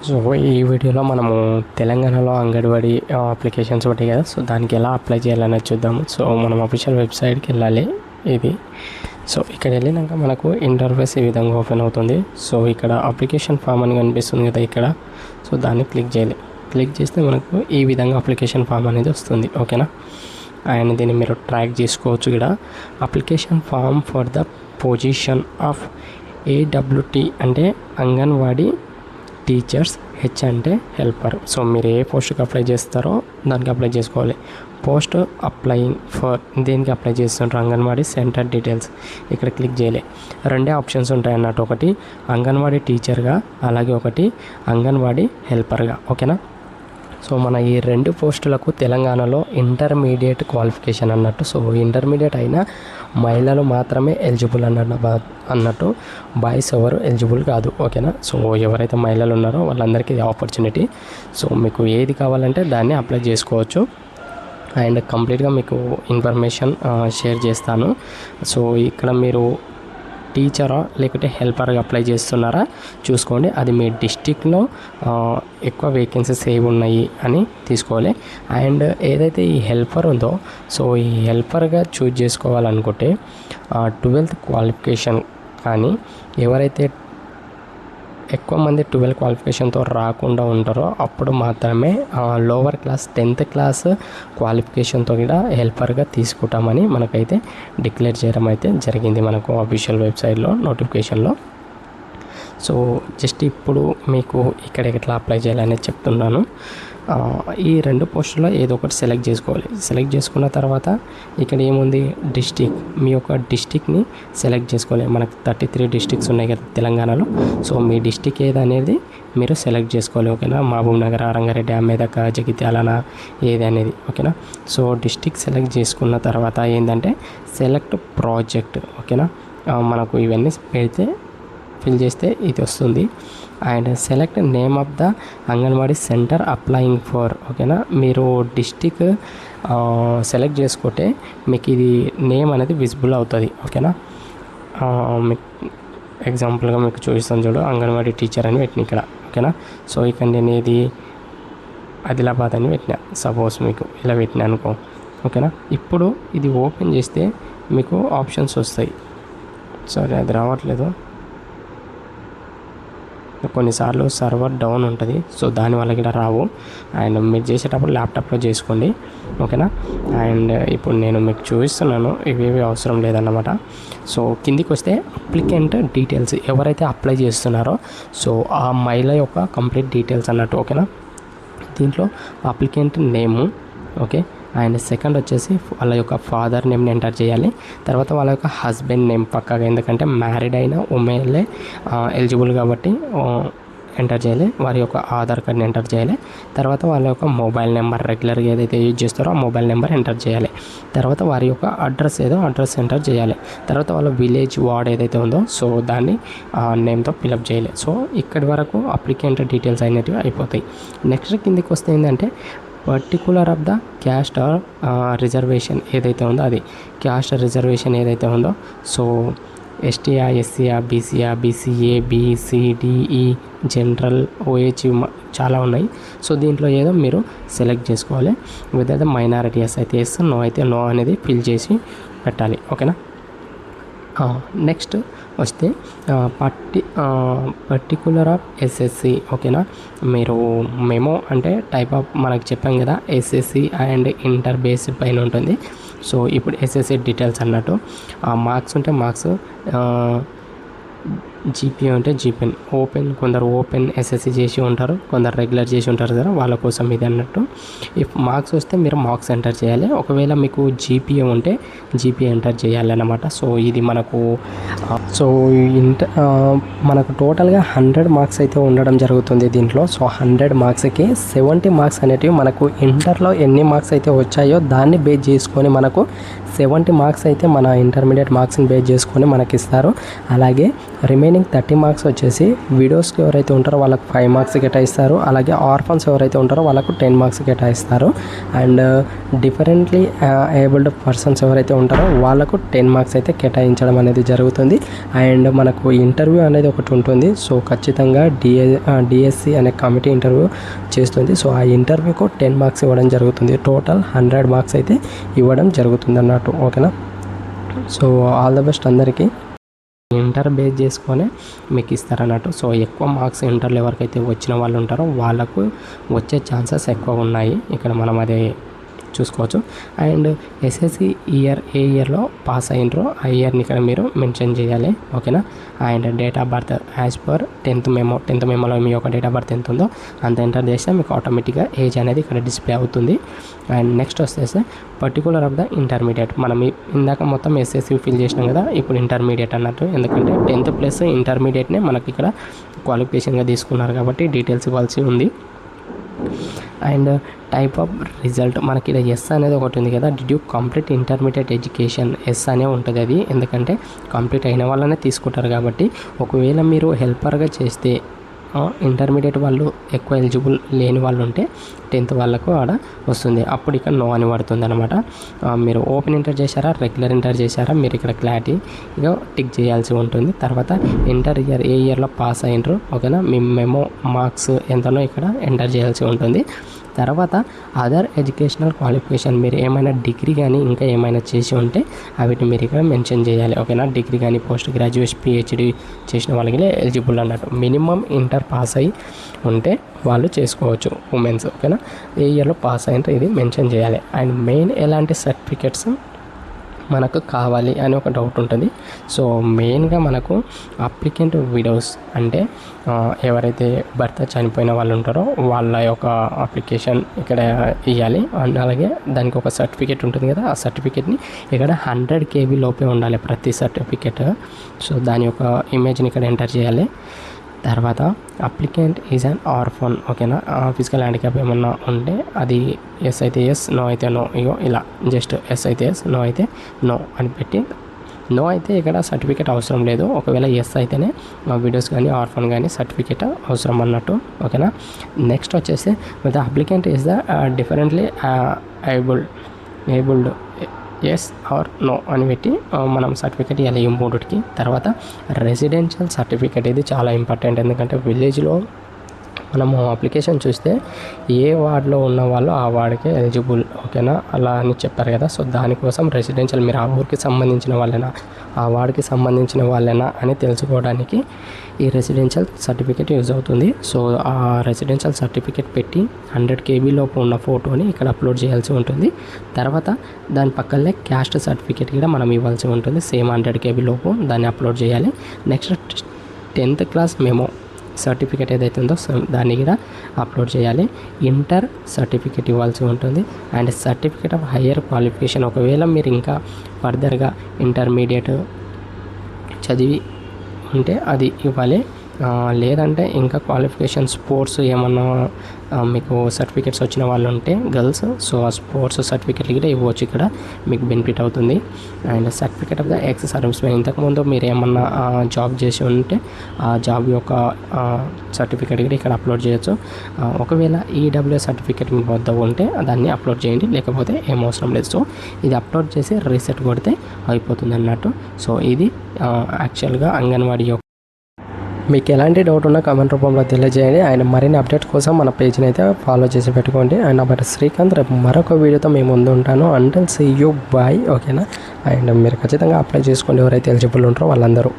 So ఈ వీడియోలో మనము తెలంగాణలో అంగన్వాడీ అప్లికేషన్స్ ఉంటాయి కదా, సో దానికి ఎలా అప్లై చేయాలనేది చూద్దాము. సో మనం అఫీషియల్ వెబ్సైట్కి వెళ్ళాలి. ఇది సో ఇక్కడ వెళ్ళినాక మనకు ఇంటర్ఫేస్ ఈ విధంగా ఓపెన్ అవుతుంది. సో ఇక్కడ అప్లికేషన్ ఫామ్ అని కనిపిస్తుంది కదా ఇక్కడ, సో దాన్ని క్లిక్ చేయాలి. క్లిక్ చేస్తే మనకు ఈ విధంగా అప్లికేషన్ ఫామ్ అనేది వస్తుంది. ఓకేనా, అండ్ దీన్ని మీరు ట్రాక్ చేసుకోవచ్చు. ఇక్కడ application form for the position of AWT అంటే అంగన్వాడీ టీచర్స్, హెచ్ అంటే హెల్పర్. సో మీరు ఏ పోస్ట్కి అప్లై చేస్తారో దానికి అప్లై చేసుకోవాలి. పోస్ట్ అప్లయింగ్ ఫర్ దేనికి అప్లై చేస్తుంటారు, అంగన్వాడీ సెంటర్ డీటెయిల్స్. ఇక్కడ క్లిక్ చేయలే. రెండే ఆప్షన్స్ ఉంటాయి అన్నట్టు, ఒకటి అంగన్వాడీ టీచర్గా, అలాగే ఒకటి అంగన్వాడీ హెల్పర్గా. ఓకేనా, సో మన ఈ రెండు పోస్టులకు తెలంగాణలో ఇంటర్మీడియట్ క్వాలిఫికేషన్ అన్నట్టు. సో ఇంటర్మీడియట్ అయినా మహిళలు మాత్రమే ఎలిజిబుల్ అన్నట్టు బాయ్స్ ఎవరు ఎలిజిబుల్ కాదు. ఓకేనా, సో ఎవరైతే మహిళలు ఉన్నారో వాళ్ళందరికీ ఇది ఆపర్చునిటీ. సో మీకు ఏది కావాలంటే దాన్ని అప్లై చేసుకోవచ్చు. అండ్ కంప్లీట్గా మీకు ఇన్ఫర్మేషన్ షేర్ చేస్తాను. సో ఇక్కడ మీరు టీచరా లేకుంటే హెల్పర్గా అప్లై చేస్తున్నారా చూసుకోండి. అది మీ డిస్టిక్లో ఎక్కువ వేకెన్సీస్ ఏవి ఉన్నాయి అని తీసుకోవాలి. అండ్ ఏదైతే ఈ హెల్పర్ ఉందో, సో ఈ హెల్పర్గా చూజ్ చేసుకోవాలనుకుంటే 12th క్వాలిఫికేషన్, కానీ ఎవరైతే ఎక్కువ మంది 12 క్వాలిఫికేషన్తో రాకుండా ఉంటారో అప్పుడు మాత్రమే లోవర్ క్లాస్ 10th క్లాస్ క్వాలిఫికేషన్తో కూడా హెల్పర్గా తీసుకుంటామని మనకైతే డిక్లేర్ చేయడం అయితే జరిగింది మనకు అఫీషియల్ వెబ్సైట్లో నోటిఫికేషన్లో. సో జస్ట్ ఇప్పుడు మీకు ఇక్కడ ఎట్లా అప్లై చేయాలనేది చెప్తున్నాను. ఈ రెండు పోస్టుల్లో ఏదో ఒకటి సెలెక్ట్ చేసుకోవాలి. సెలెక్ట్ చేసుకున్న తర్వాత ఇక్కడ ఏముంది, డిస్టిక్, మీ యొక్క డిస్టిక్ని సెలెక్ట్ చేసుకోవాలి. మనకు 33 డిస్టిక్స్ ఉన్నాయి కదా తెలంగాణలో. సో మీ డిస్టిక్ ఏదనేది మీరు సెలెక్ట్ చేసుకోవాలి. ఓకేనా, మహబూబ్ నగర్, రంగారెడ్డి, మెదక్, జగిత్యాల ఏది అనేది. ఓకేనా, సో డిస్టిక్ సెలెక్ట్ చేసుకున్న తర్వాత ఏంటంటే సెలెక్ట్ ప్రాజెక్ట్. ఓకేనా, మనకు ఇవన్నీ పెడితే ఫిల్ చేస్తే ఇది వస్తుంది. And select name of the anganwadi centre applying for. ఓకేనా, మీరు డిస్టిక్ సెలెక్ట్ చేసుకుంటే మీకు ఇది నేమ్ అనేది విజిబుల్ అవుతుంది. ఓకేనా, మీకు ఎగ్జాంపుల్గా మీకు చూపిస్తాను చూడు, అంగన్వాడీ టీచర్ అని పెట్టిన ఇక్కడ. ఓకేనా, సో ఇక్కడ నేను ఇది ఆదిలాబాద్ అని పెట్టిన, సపోజ్ మీకు ఇలా పెట్టిన అనుకో. ఓకేనా, ఇప్పుడు ఇది ఓపెన్ చేస్తే మీకు ఆప్షన్స్ వస్తాయి. సరే, అది రావట్లేదు, కొన్నిసార్లు సర్వర్ డౌన్ ఉంటుంది. సో దానివల్ల కూడా రావు. అండ్ మీరు చేసేటప్పుడు ల్యాప్టాప్లో చేసుకోండి. ఓకేనా, అండ్ ఇప్పుడు నేను మీకు చూపిస్తున్నాను, ఇవేవి అవసరం లేదన్నమాట. సో కిందికి వస్తే అప్లికెంట్ డీటెయిల్స్, ఎవరైతే అప్లై చేస్తున్నారో సో ఆ మహిళ యొక్క కంప్లీట్ డీటెయిల్స్ అన్నట్టు. ఓకేనా, దీంట్లో applicant name, okay, and second వచ్చేసి వాళ్ళ యొక్క ఫాదర్ నేమ్ని ఎంటర్ చేయాలి. తర్వాత వాళ్ళ యొక్క హస్బెండ్ నేమ్ పక్కాగా, ఎందుకంటే మ్యారీడ్ అయిన ఉమెన్లే ఎలిజిబుల్ కాబట్టి ఎంటర్ చేయాలి. వారి యొక్క ఆధార్ కార్డ్ని ఎంటర్ చేయాలి. తర్వాత వాళ్ళ యొక్క మొబైల్ నెంబర్, రెగ్యులర్గా ఏదైతే యూజ్ చేస్తారో ఆ మొబైల్ నెంబర్ ఎంటర్ చేయాలి. తర్వాత వారి యొక్క అడ్రస్ ఏదో అడ్రస్ ఎంటర్ చేయాలి. తర్వాత వాళ్ళ విలేజ్, వార్డ్ ఏదైతే ఉందో సో దాన్ని నేమ్తో ఫిలప్ చేయాలి. సో ఇక్కడి వరకు అప్లికెంట్ డీటెయిల్స్ అనేటివి అయిపోతాయి. నెక్స్ట్ కిందికి వస్తే ఏంటంటే particular of the caste or reservation ఏదైతే ఉందో, అది క్యాస్ట్ రిజర్వేషన్ ఏదైతే ఉందో, so STA, SCA, BCA, BCA, BCDE, general, OH చాలా ఉన్నాయి. సో దీంట్లో ఏదో మీరు సెలెక్ట్ చేసుకోవాలి. విత్ మైనారిటీ ఎస్ అయితే ఎస్, నో అయితే నో అనేది ఫిల్ చేసి పెట్టాలి. ఓకేనా, నెక్స్ట్ వస్తే పర్టికులర్ ఆఫ్ ఎస్ఎస్సి. ఓకేనా, మీరు మెమో అంటే టైప్ ఆఫ్ మనకు చెప్పాం కదా, ఎస్ఎస్సి అండ్ ఇంటర్ బేస్డ్ పైన ఉంటుంది. సో ఇప్పుడు ఎస్ఎస్సి డీటెయిల్స్ అన్నట్టు, మార్క్స్ ఉంటే మార్క్స్, జీపీఏ ఉంటే జీపీఎన్. కొందరు ఓపెన్ ఎస్ఎస్సి చేసి ఉంటారు, కొందరు రెగ్యులర్ చేసి ఉంటారు కదా, వాళ్ళ కోసం ఇది అన్నట్టు. ఇఫ్ మార్క్స్ వస్తే మీరు మార్క్స్ ఎంటర్ చేయాలి. ఒకవేళ మీకు జీపీఏ ఉంటే జీపీఏ ఎంటర్ చేయాలి అన్నమాట. సో ఇది మనకు మనకు టోటల్గా 100 మార్క్స్ అయితే ఉండడం జరుగుతుంది దీంట్లో. సో 100 మార్క్స్కి 70 మార్క్స్ అనేటివి మనకు ఇంటర్లో ఎన్ని మార్క్స్ అయితే వచ్చాయో దాన్ని బేస్ చేసుకొని మనకు 70 మార్క్స్ అయితే మన ఇంటర్మీడియట్ మార్క్స్ని బేస్ చేసుకొని మనకి ఇస్తారు. అలాగే రిమైనింగ్ 30 మార్క్స్ వచ్చేసి విడోస్కి ఎవరైతే ఉంటారో వాళ్ళకు 5 మార్క్స్ కేటాయిస్తారు. అలాగే ఆర్ఫన్స్ ఎవరైతే ఉంటారో వాళ్ళకు 10 మార్క్స్ కేటాయిస్తారు. అండ్ డిఫరెంట్లీ ఏబుల్డ్ పర్సన్స్ ఎవరైతే ఉంటారో వాళ్ళకు 10 మార్క్స్ అయితే కేటాయించడం అనేది జరుగుతుంది. అండ్ మనకు ఇంటర్వ్యూ అనేది ఒకటి ఉంటుంది. సో ఖచ్చితంగా డిఎస్సి అనే కమిటీ ఇంటర్వ్యూ చేస్తుంది. సో ఆ ఇంటర్వ్యూకు 10 మార్క్స్ ఇవ్వడం జరుగుతుంది. టోటల్ 100 మార్క్స్ అయితే ఇవ్వడం జరుగుతుంది అన్నట్టు. ఓకేనా. సో ఆల్ ద బెస్ట్ అందరికీ. ఇంటర్ బేస్ చేసుకొని మీకు ఇస్తారన్నట్టు. సో ఎక్కువ మార్క్స్ ఇంటర్లో ఎవరికైతే వచ్చిన వాళ్ళు ఉంటారో వాళ్ళకు వచ్చే ఛాన్సెస్ ఎక్కువ ఉన్నాయి. ఇక్కడ మనం అదే చూసుకోవచ్చు. అండ్ ఎస్ఎస్సి ఏ ఇయర్లో పాస్ అయినరో ఆ ఇయర్ని ఇక్కడ మీరు మెన్షన్ చేయాలి. ఓకేనా. And date of birth as per 10th మెమోలో మీ యొక్క డేట్ ఆఫ్ బర్త్ ఎంత ఉందో అంత ఎంటర్ చేస్తే మీకు ఆటోమేటిక్గా ఏజ్ అనేది ఇక్కడ డిస్ప్లే అవుతుంది. అండ్ నెక్స్ట్ వచ్చేసి పర్టికులర్ ఆఫ్ ద ఇంటర్మీడియట్. మనం ఇందాక మొత్తం ఎస్ఎస్సి ఫిల్ చేసినాం కదా, ఇప్పుడు ఇంటర్మీడియట్ అన్నట్టు. ఎందుకంటే 10th ప్లస్ ఇంటర్మీడియట్నే మనకి ఇక్కడ క్వాలిఫికేషన్గా తీసుకున్నారు కాబట్టి డీటెయిల్స్ ఇవ్వాల్సి ఉంది. అండ్ టైప్ ఆఫ్ రిజల్ట్ మనకి ఇలా ఎస్ అనేది ఒకటి ఉంది కదా, did you complete intermediate education, yes అనే ఉంటుంది అది. ఎందుకంటే కంప్లీట్ అయిన వాళ్ళనే తీసుకుంటారు కాబట్టి ఒకవేళ మీరు హెల్పర్గా చేస్తే ఇంటర్మీడియట్ వాళ్ళు ఎక్కువ ఎలిజిబుల్ లేని వాళ్ళు ఉంటే 10th వాళ్ళకు ఆడ వస్తుంది. అప్పుడు ఇక్కడ నో అని పడుతుంది అనమాట. మీరు ఓపెన్ ఇంటర్ చేశారా, రెగ్యులర్ ఇంటర్ చేశారా, మీరు ఇక్కడ క్లారిటీగా టిక్ చేయాల్సి ఉంటుంది. తర్వాత ఇంటర్ ఇయర్ ఏ ఇయర్లో పాస్ అయినరు, ఓకేనా, మీ మెమో మార్క్స్ ఎంతనో ఇక్కడ ఎంటర్ చేయాల్సి ఉంటుంది. తర్వాత అదర్ ఎడ్యుకేషనల్ క్వాలిఫికేషన్, మీరు ఏమైనా డిగ్రీ కానీ ఇంకా ఏమైనా చేసి ఉంటే అవిటి మీరు ఇక్కడ మెన్షన్ చేయాలి. ఓకేనా. డిగ్రీ కానీ పోస్ట్ గ్రాడ్యుయేషన్ పిహెచ్డి చేసిన వాళ్ళకి ఎలిజిబుల్ అన్నట్టు. మినిమం ఇంటర్ పాస్ అయ్యి ఉంటే వాళ్ళు చేసుకోవచ్చు ఉమెన్స్. ఓకేనా. ఏ ఇయర్లో పాస్ అయినట్టు ఇది మెన్షన్ చేయాలి. అండ్ మెయిన్ ఎలాంటి సర్టిఫికెట్స్ మనకు కావాలి అని ఒక డౌట్ ఉంటుంది. సో మెయిన్గా మనకు అప్లికెంట్ విడోస్ అంటే ఎవరైతే భర్త చనిపోయిన వాళ్ళు ఉంటారో వాళ్ళ యొక్క అప్లికేషన్ ఇక్కడ ఇవ్వాలి. అండ్ అలాగే దానికి ఒక సర్టిఫికేట్ ఉంటుంది కదా, ఆ సర్టిఫికేట్ని ఇక్కడ 100 KB లోపే ఉండాలి ప్రతి సర్టిఫికేట్. సో దాని యొక్క ఇమేజ్ని ఇక్కడ ఎంటర్ చేయాలి. తర్వాత అప్లికెంట్ ఈజ్ అన్ ఆర్ఫన్. ఓకేనా. ఫిజికల్ హ్యాండిక్యాప్ ఏమన్నా ఉంటే అది ఎస్ అయితే ఎస్, నో అయితే నో. ఇగో ఇలా జస్ట్ ఎస్ అయితే ఎస్, నో అయితే నో అని పెట్టి, నో అయితే ఇక్కడ సర్టిఫికేట్ అవసరం లేదు. ఒకవేళ ఎస్ అయితేనే వీడియోస్ కానీ ఆర్ఫన్ కానీ సర్టిఫికేట్ అవసరం అన్నట్టు. ఓకేనా. నెక్స్ట్ వచ్చేసి the applicant is the differently abled yes or no అని పెట్టి మనం సర్టిఫికేట్ ఇవ్వాలి ఈ మూడుకి. తర్వాత రెసిడెన్షియల్ సర్టిఫికేట్, ఇది చాలా ఇంపార్టెంట్. ఎందుకంటే విలేజ్లో మనము అప్లికేషన్ చూస్తే ఏ వార్డులో ఉన్న వాళ్ళు ఆ వార్డుకే ఎలిజిబుల్. ఓకేనా. అలా అని చెప్పారు కదా. సో దానికోసం రెసిడెన్షియల్ మీరు ఆ ఊరికి సంబంధించిన వాళ్ళేనా, ఆ వార్డుకి సంబంధించిన వాళ్ళేనా అని తెలుసుకోవడానికి ఈ రెసిడెన్షియల్ సర్టిఫికేట్ యూజ్ అవుతుంది. సో ఆ రెసిడెన్షియల్ సర్టిఫికేట్ పెట్టి 100 KB లోపు ఉన్న ఫోటోని ఇక్కడ అప్లోడ్ చేయాల్సి ఉంటుంది. తర్వాత దాని పక్కనే క్యాస్ట్ సర్టిఫికేట్ కూడా మనం ఇవ్వాల్సి ఉంటుంది. సేమ్ 100 KB లోపు దాన్ని అప్లోడ్ చేయాలి. Next 10th class memo certificate ఏదైతే ఉందో దాన్ని కూడా అప్లోడ్ చేయాలి. ఇంటర్ సర్టిఫికేట్ ఇవ్వాల్సి ఉంటుంది. And certificate of higher qualification, ఒకవేళ మీరు ఇంకా ఫర్దర్గా ఇంటర్మీడియట్ చదివి ఉంటే అది ఇవ్వాలి. లేదంటే ఇంకా క్వాలిఫికేషన్ స్పోర్ట్స్ ఏమన్నా మీకు సర్టిఫికేట్స్ వచ్చిన వాళ్ళు ఉంటే గర్ల్స్, సో ఆ స్పోర్ట్స్ సర్టిఫికేట్లు కూడా ఇవ్వచ్చు. ఇక్కడ మీకు బెనిఫిట్ అవుతుంది. And certificate of the ex service man, ఇంతకుముందు మీరు ఏమన్నా జాబ్ చేసి ఉంటే ఆ జాబ్ యొక్క సర్టిఫికేట్ కూడా ఇక్కడ అప్లోడ్ చేయొచ్చు. ఒకవేళ ఈడబ్ల్యూఎస్ సర్టిఫికేట్ మీ వద్ద ఉంటే దాన్ని అప్లోడ్ చేయండి, లేకపోతే ఏం అవసరం లేదు. సో ఇది అప్లోడ్ చేసి రీసెట్ కొడితే అయిపోతుంది అన్నట్టు. సో ఇది యాక్చువల్గా అంగన్వాడీ యొక్క. మీకు ఎలాంటి డౌట్ ఉన్నా కామెంట్ రూపంలో తెలియజేయండి. అండ్ మరిన్ని అప్డేట్స్ కోసం మన పేజ్ని అయితే ఫాలో చేసి పెట్టుకోండి. అండ్ నా పేరు శ్రీకాంత్. రేపు మరొక వీడియోతో మేము ముందు ఉంటాను. Until see you bye. ఓకేనా. అండ్ మీరు ఖచ్చితంగా అప్లై చేసుకోండి ఎవరైతే ఎలిజిబుల్ ఉంటారో వాళ్ళందరూ.